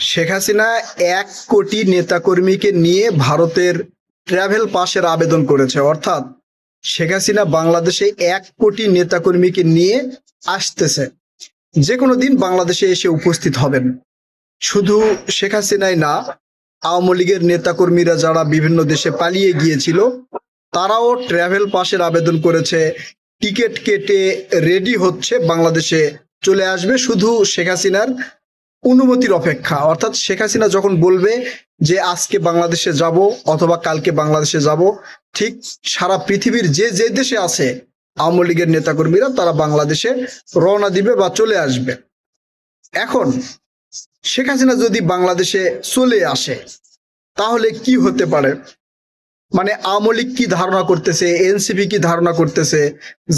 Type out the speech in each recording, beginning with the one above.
শেখ হাসিনা 1 কোটি নেতাকর্মীকে নিয়ে ভারতের ট্রাভেল পাসের আবেদন করেছে। অর্থাৎ শেখ হাসিনা বাংলাদেশে 1 কোটি নেতাকর্মীকে নিয়ে আসতেছে, যে কোনো দিন বাংলাদেশে এসে উপস্থিত হবেন। শুধু শেখ হাসিনাই না, আওয়ামী লীগের নেতাকর্মীরা যারা বিভিন্ন দেশে পালিয়ে গিয়েছিল তারাও ট্রাভেল পাসের আবেদন করেছে, টিকিট কেটে রেডি হচ্ছে, বাংলাদেশে চলে আসবে। শুধু শেখ হাসিনার অনুমতির অপেক্ষা। অর্থাৎ শেখ হাসিনা যখন বলবে যে আজকে বাংলাদেশে যাব অথবা কালকে বাংলাদেশে যাব, ঠিক সারা পৃথিবীর যে যে দেশে আছে আওয়ামী লীগের নেতাকর্মীরা তারা বাংলাদেশে রওনা দিবে বা চলে আসবে। এখন শেখ হাসিনা যদি বাংলাদেশে চলে আসে তাহলে কি হতে পারে? মানে আওয়ামী লীগ কি ধারণা করতেছে, এনসিপি কি ধারণা করতেছে,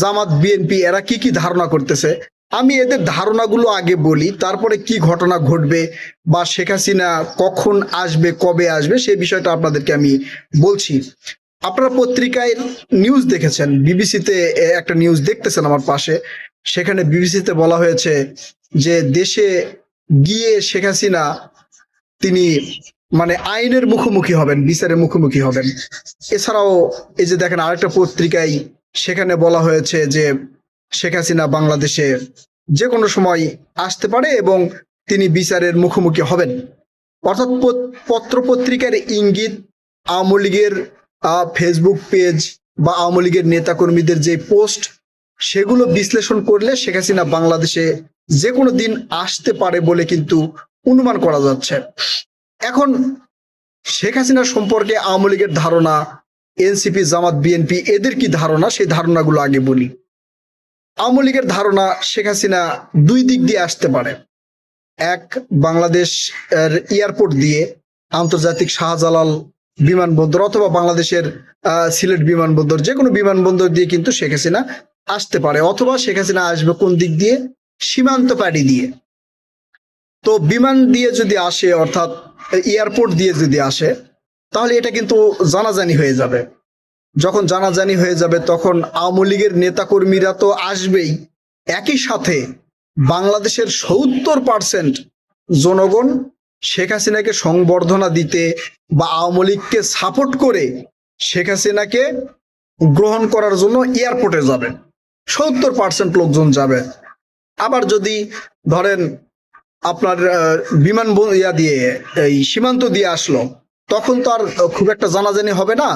জামাত বিএনপি এরা কি কি ধারণা করতেছে, আমি এদের ধারণাগুলো আগে বলি, তারপরে কি ঘটনা ঘটবে বা শেখ হাসিনা কখন আসবে, কবে আসবে, সেই বিষয়টা আপনাদেরকে আমি বলছি। আপনারা পত্রিকায় নিউজ দেখেছেন, বিবিসিতে একটা নিউজ দেখতেছেন আমার পাশে, সেখানে বিবিসিতে বলা হয়েছে যে দেশে গিয়ে শেখ হাসিনা তিনি মানে আইনের মুখোমুখি হবেন, বিচারের মুখোমুখি হবেন। এছাড়াও এই যে দেখেন আরেকটা পত্রিকায়, সেখানে বলা হয়েছে যে শেখ হাসিনা বাংলাদেশে যে কোনো সময় আসতে পারে এবং তিনি বিচারের মুখোমুখি হবেন। অর্থাৎ পত্র পত্রিকার ইঙ্গিত, আওয়ামী লীগের ফেসবুক পেজ বা আওয়ামী লীগের নেতাকর্মীদের যে পোস্ট, সেগুলো বিশ্লেষণ করলে শেখ হাসিনা বাংলাদেশে যে কোনো দিন আসতে পারে বলে কিন্তু অনুমান করা যাচ্ছে। এখন শেখ হাসিনা সম্পর্কে আওয়ামী লীগের ধারণা, এনসিপি, জামাত, বিএনপি এদের কি ধারণা, সেই ধারণাগুলো আগে বলি। আওয়ামী লীগের ধারণা শেখ হাসিনা 2 দিক দিয়ে আসতে পারে। এক, বাংলাদেশ এয়ারপোর্ট দিয়ে, আন্তর্জাতিক শাহজালাল বিমানবন্দর অথবা বাংলাদেশের সিলেট বিমানবন্দর, যে কোনো বিমানবন্দর দিয়ে কিন্তু শেখ হাসিনা আসতে পারে। অথবা শেখ হাসিনা আসবে কোন দিক দিয়ে? সীমান্ত পাড়ি দিয়ে। তো বিমান দিয়ে যদি আসে, অর্থাৎ এয়ারপোর্ট দিয়ে যদি আসে, তাহলে এটা কিন্তু জানাজানি হয়ে যাবে। যখন জানাজানি হয়ে যাবে তখন আওয়ামী লীগের নেতাকর্মীরা তো আসবেই, একই সাথে বাংলাদেশের 70% জনগণ শেখ হাসিনাকে সংবর্ধনা দিতে বা আওয়ামী লীগকে সাপোর্ট করে শেখ হাসিনাকে গ্রহণ করার জন্য এয়ারপোর্টে যাবে, 70% লোকজন যাবে। আবার যদি ধরেন আপনার বিমান দিয়ে এই সীমান্ত দিয়ে আসলো, তখন তো আর খুব একটা জানাজানি হবে না।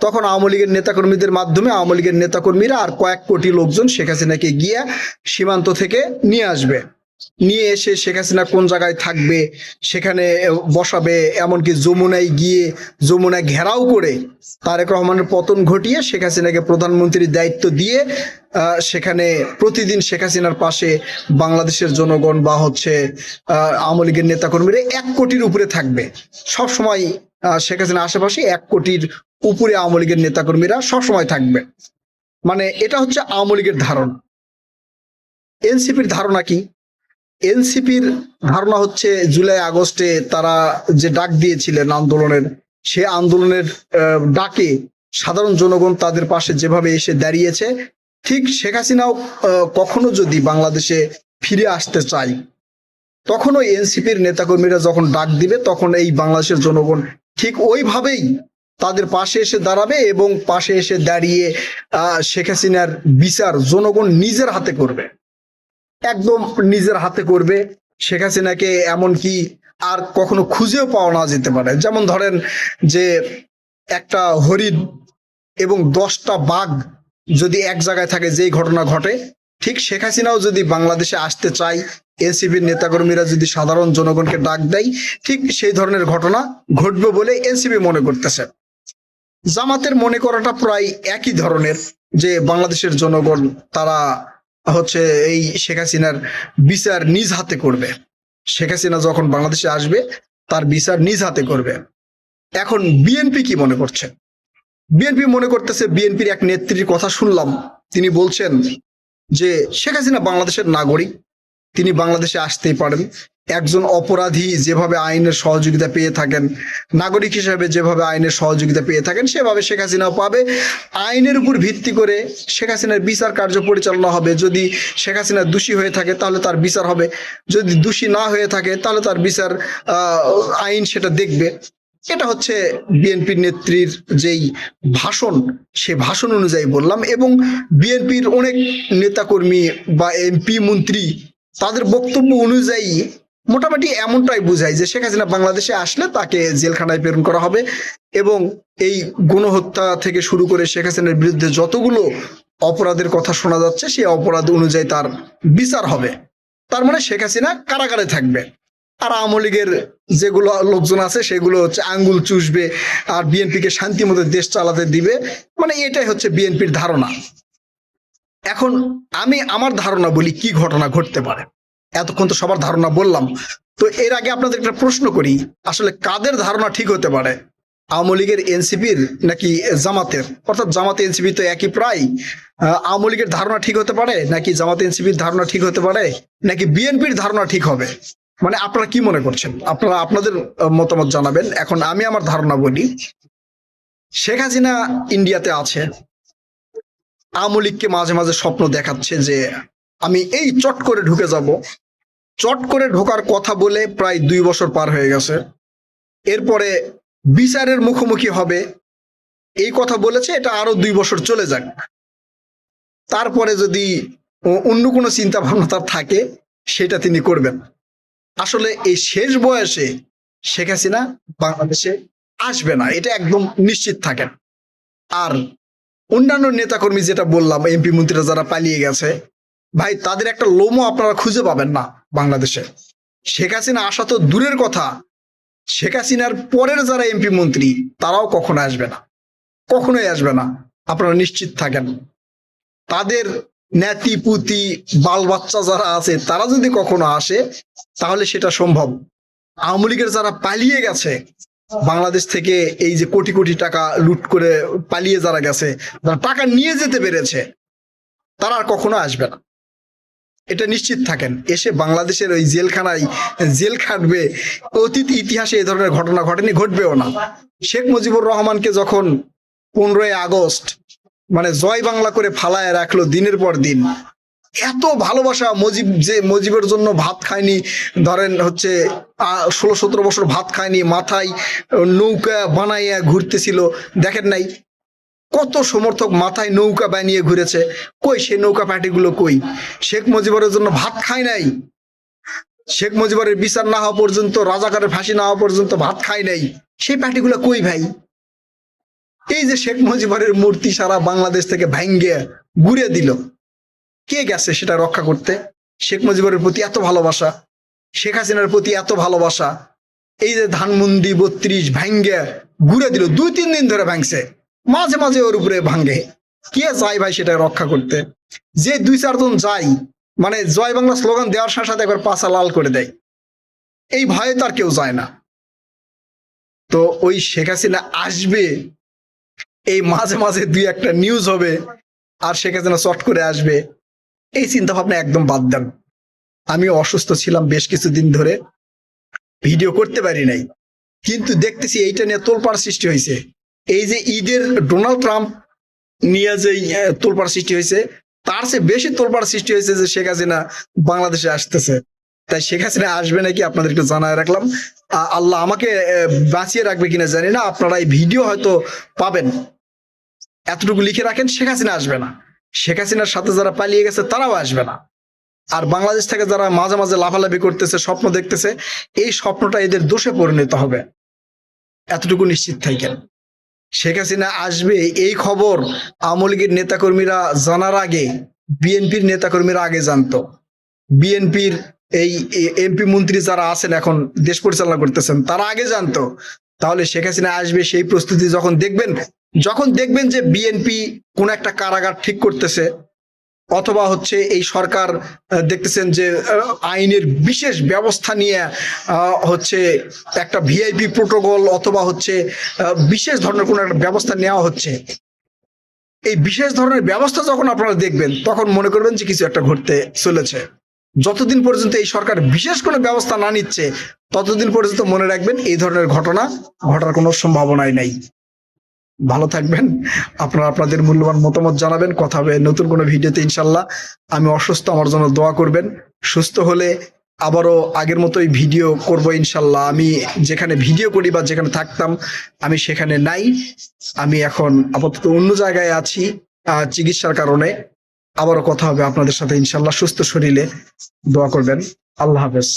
তখন আওয়ামী লীগের নেতাকর্মীদের মাধ্যমে আওয়ামী লীগের নেতাকর্মীরা আর কয়েক কোটি লোকজন শেখ হাসিনাকে গিয়ে সীমান্ত থেকে নিয়ে আসবে। নিয়ে এসে শেখ হাসিনা কোন জায়গায় থাকবে সেখানে বসাবে, এমনকি যমুনায় গিয়ে যমুনা ঘেরাও করে তারেক রহমানের পতন ঘটিয়ে শেখ হাসিনাকে প্রধানমন্ত্রীর দায়িত্ব দিয়ে সেখানে প্রতিদিন শেখ হাসিনার পাশে বাংলাদেশের জনগণ বা আওয়ামী লীগের নেতাকর্মীরা 1 কোটির উপরে থাকবে সব সময়। শেখ হাসিনার আশেপাশে 1 কোটির উপরে আওয়ামী লীগের নেতাকর্মীরা সবসময় থাকবে। মানে এটা হচ্ছে আওয়ামী লীগের ধারণা। এনসিপির ধারণা কি? এনসিপির ধারণা হচ্ছে জুলাই আগস্টে তারা যে ডাক দিয়েছিলেন আন্দোলনের, সে আন্দোলনের ডাকে সাধারণ জনগণ তাদের পাশে যেভাবে এসে দাঁড়িয়েছে, ঠিক শেখ হাসিনাও কখনো যদি বাংলাদেশে ফিরে আসতে চায়, তখনও এনসিপির নেতাকর্মীরা যখন ডাক দিবে তখন এই বাংলাদেশের জনগণ ঠিক ওইভাবেই তাদের পাশে এসে দাঁড়াবে এবং পাশে এসে দাঁড়িয়ে শেখ হাসিনার বিচার জনগণ নিজের হাতে করবে, একদম নিজের হাতে করবে। শেখ হাসিনাকে এমনকি আর কখনো খুঁজেও পাওয়া না যেতে পারে। যেমন ধরেন যে একটা হরিণ এবং 10টা বাঘ যদি এক জায়গায় থাকে, যেই ঘটনা ঘটে, ঠিক শেখ হাসিনাও যদি বাংলাদেশে আসতে চায়, এনসিপির নেতাকর্মীরা যদি সাধারণ জনগণকে ডাক দেয়, ঠিক সেই ধরনের ঘটনা ঘটবে বলে এনসিপি মনে করতেছে। জামাতের মনে করাটা প্রায় একই ধরনের, যে বাংলাদেশের জনগণ তারা এই শেখ হাসিনার বিচার নিজ হাতে করবে। শেখ হাসিনা যখন বাংলাদেশে আসবে তার বিচার নিজ হাতে করবে। এখন বিএনপি কি মনে করছে? বিএনপি মনে করতেছে, বিএনপির এক নেত্রীর কথা শুনলাম, তিনি বলছেন যে শেখ হাসিনা বাংলাদেশের নাগরিক, তিনি বাংলাদেশে আসতেই পারেন একজন অপরাধী যেভাবে আইনের সহযোগিতা পেয়ে থাকেন, নাগরিক হিসেবে যেভাবে আইনের সহযোগিতা পেয়ে থাকেন, সেভাবে শেখ হাসিনাও পাবে। আইনের উপর ভিত্তি করে শেখ হাসিনার বিচার কার্য পরিচালনা হবে। যদি শেখ হাসিনা দোষী হয়ে থাকে তাহলে তার বিচার হবে, যদি দোষী না হয়ে থাকে তাহলে তার বিচার আইন সেটা দেখবে। এটা হচ্ছে বিএনপির নেত্রীর যেই ভাষণ, সে ভাষণ অনুযায়ী বললাম। এবং বিএনপির অনেক নেতাকর্মী বা এমপি মন্ত্রী তাদের বক্তব্য অনুযায়ী মোটামুটি এমনটাই বোঝায় যে শেখ হাসিনা বাংলাদেশে আসলে তাকে জেলখানায় প্রেরণ করা হবে এবং এই গণহত্যা থেকে শুরু করে শেখ হাসিনার বিরুদ্ধে যতগুলো অপরাধের কথা শোনা যাচ্ছে সেই অপরাধ অনুযায়ী তার বিচার হবে। তার মানে শেখ হাসিনা কারাগারে থাকবে, আর আওয়ামী লীগের যেগুলো লোকজন আছে সেগুলো হচ্ছে আঙ্গুল চুষবে আর বিএনপিকে শান্তি মতো দেশ চালাতে দিবে। মানে এটাই হচ্ছে বিএনপির ধারণা। এখন আমি আমার ধারণা বলি কি ঘটনা ঘটতে পারে। এতক্ষণ তো সবার ধারণা বললাম, তো এর আগে আপনাদের একটা প্রশ্ন করি, আসলে কাদের ধারণা ঠিক হতে পারে? আওয়ামী লীগের, এনসিপির, নাকি জামাতের? অর্থাৎ জামাত এনসিপি তো একই প্রায়। আওয়ামী লীগের ধারণা ঠিক হতে পারে, নাকি জামাত এনসিপির ধারণা ঠিক হতে পারে, নাকি বিএনপির ধারণা ঠিক হবে? মানে আপনারা কি মনে করছেন? আপনারা আপনাদের মতামত জানাবেন। এখন আমি আমার ধারণা বলি। শেখ হাসিনা ইন্ডিয়াতে আছে, আওয়ামী লীগকে মাঝে মাঝে স্বপ্ন দেখাচ্ছে যে আমি এই চট করে ঢুকে যাব। চট করে ঢোকার কথা বলে প্রায় 2 বছর পার হয়ে গেছে। এরপরে বিচারের মুখোমুখি হবে এই কথা বলেছে, এটা আরো 2 বছর চলে যাক। তারপরে যদি অন্য কোনো চিন্তা ভাবনা তার থাকে সেটা তিনি করবেন। আসলে এই শেষ বয়সে শেখ হাসিনা বাংলাদেশে আসবে না, এটা একদম নিশ্চিত থাকেন। আর অন্যান্য নেতাকর্মী যেটা বললাম, এমপি মন্ত্রীরা যারা পালিয়ে গেছে, ভাই তাদের একটা লোমও আপনারা খুঁজে পাবেন না বাংলাদেশে। শেখ হাসিনা আসা তো দূরের কথা, শেখ হাসিনার পরের যারা এমপি মন্ত্রী তারাও কখনো আসবে না, কখনোই আসবে না, আপনারা নিশ্চিত থাকেন। তাদের নাতি পুতি বাল বাচ্চা যারা আছে তারা যদি কখনো আসে তাহলে সেটা সম্ভব। আওয়ামী লীগের যারা পালিয়ে গেছে বাংলাদেশ থেকে, এই যে কোটি কোটি টাকা লুট করে পালিয়ে যারা গেছে, যারা টাকা নিয়ে যেতে পেরেছে, তারা আর কখনো আসবে না, এটা নিশ্চিত থাকেন। এসে বাংলাদেশের ওই জেলখানায় জেল খাটবে। অতীত ইতিহাসে এই ধরনের ঘটনা ঘটেনি, ঘটবেও না। শেখ মুজিবুর রহমানকে যখন 15ই আগস্ট মানে জয় বাংলা করে ফালায় রাখলো দিনের পর দিন, এত ভালোবাসা, মুজিবের জন্য ভাত খায়নি, ধরেন হচ্ছে 16-17 বছর ভাত খায়নি, মাথায় নৌকা বানাইয়া ঘুরতেছিল, দেখেন নাই কত সমর্থক মাথায় নৌকা বানিয়ে ঘুরেছে? কই সেই নৌকা পার্টিগুলো কই? শেখ মুজিবের জন্য ভাত খায় নাই, শেখ মুজিবের বিচার না হওয়া পর্যন্ত, রাজাকারের ফাঁসি না হওয়া পর্যন্ত ভাত খায় নাই, সেই পার্টিগুলো কই ভাই? এই যে শেখ মুজিবের মূর্তি সারা বাংলাদেশ থেকে ভাঙ্গে ঘুরে দিল, কে গেছে সেটা রক্ষা করতে? শেখ মুজিবের প্রতি এত ভালোবাসা, শেখ হাসিনার প্রতি এত ভালোবাসা, এই যে ধানমন্ডি 32 ভাঙ্গে ঘুরে দিল, 2-3 দিন ধরে ভাঙছে, মাঝে মাঝে ওর উপরে ভাঙ্গে, কে যায় ভাই সেটা রক্ষা করতে? যে 2-4 জন যায়, মানে জয় বাংলা স্লোগান দেওয়ার সাথে সাথে একবার পাছা লাল করে দেয়, এই ভয়ে তার কেউ যায় না। তো ওই শেখ হাসিনা আসবে, এই মাঝে মাঝে 2-1টা নিউজ হবে আর শেখ হাসিনা চট করে আসবে, এই চিন্তা ভাবনা একদম বাদ দেন। আমি অসুস্থ ছিলাম বেশ কিছুদিন ধরে, ভিডিও করতে পারি নাই, কিন্তু দেখতেছি এইটা নিয়ে তোলপাড় সৃষ্টি হয়েছে। এই যে ঈদের ডোনাল্ড ট্রাম্প নিয়ে যে তোলপাড় সৃষ্টি হয়েছে, তার চেয়ে বেশি তোলপাড় সৃষ্টি হয়েছে যে শেখ হাসিনা বাংলাদেশে আসতেছে। তাই শেখ হাসিনা আসবে নাকি আপনাদের একটু জানায় রাখলাম। আল্লাহ আমাকে বাঁচিয়ে রাখবে কিনা জানি না, আপনারা এই ভিডিও হয়তো পাবেন, এতটুকু লিখে রাখেন, শেখ হাসিনা আসবে না। শেখ হাসিনার সাথে যারা পালিয়ে গেছে তারাও আসবে না। আর বাংলাদেশ থেকে যারা মাঝে মাঝে লাফালাফি করতেছে, স্বপ্ন দেখতেছে, এই স্বপ্নটা এদের দোষে পরিণত হবে, এতটুকু নিশ্চিত থাকেন। শেখ হাসিনা আসবে এই খবর আওয়ামী লীগের নেতাকর্মীরা জানার আগে বিএনপির নেতাকর্মীরা আগে জানতো। বিএনপির এই এমপি মন্ত্রী যারা আছেন এখন দেশ পরিচালনা করতেছেন তারা আগে জানতো। তাহলে শেখ হাসিনা আসবে সেই প্রস্তুতি যখন দেখবেন যে বিএনপি কোন একটা কারাগার ঠিক করতেছে, অথবা হচ্ছে এই সরকার দেখতেছেন যে আইনের বিশেষ ব্যবস্থা নিয়ে হচ্ছে একটা ভিআইপি প্রোটোকল অথবা হচ্ছে বিশেষ ধরনের কোনো একটা ব্যবস্থা নেওয়া হচ্ছে, এই বিশেষ ধরনের ব্যবস্থা যখন আপনারা দেখবেন তখন মনে করবেন যে কিছু একটা ঘটতে চলেছে। যতদিন পর্যন্ত এই সরকার বিশেষ কোনো ব্যবস্থা না নিচ্ছে ততদিন পর্যন্ত মনে রাখবেন এই ধরনের ঘটনা ঘটার কোনো সম্ভাবনাই নাই। ভালো থাকবেন। আপনারা আপনাদের মূল্যবান মতামত জানাবেন। কথা হবে নতুন কোনো ভিডিওতে ইনশাল্লাহ। আমি অসুস্থ, আমার জন্য দোয়া করবেন। সুস্থ হলে আবারও আগের মতোই ভিডিও করব ইনশাল্লাহ। আমি যেখানে ভিডিও করি বা যেখানে থাকতাম আমি সেখানে নাই। আমি এখন আপাতত অন্য জায়গায় আছি চিকিৎসার কারণে। আবারও কথা হবে আপনাদের সাথে ইনশাল্লাহ সুস্থ শরীরে। দোয়া করবেন। আল্লাহ হাফেজ।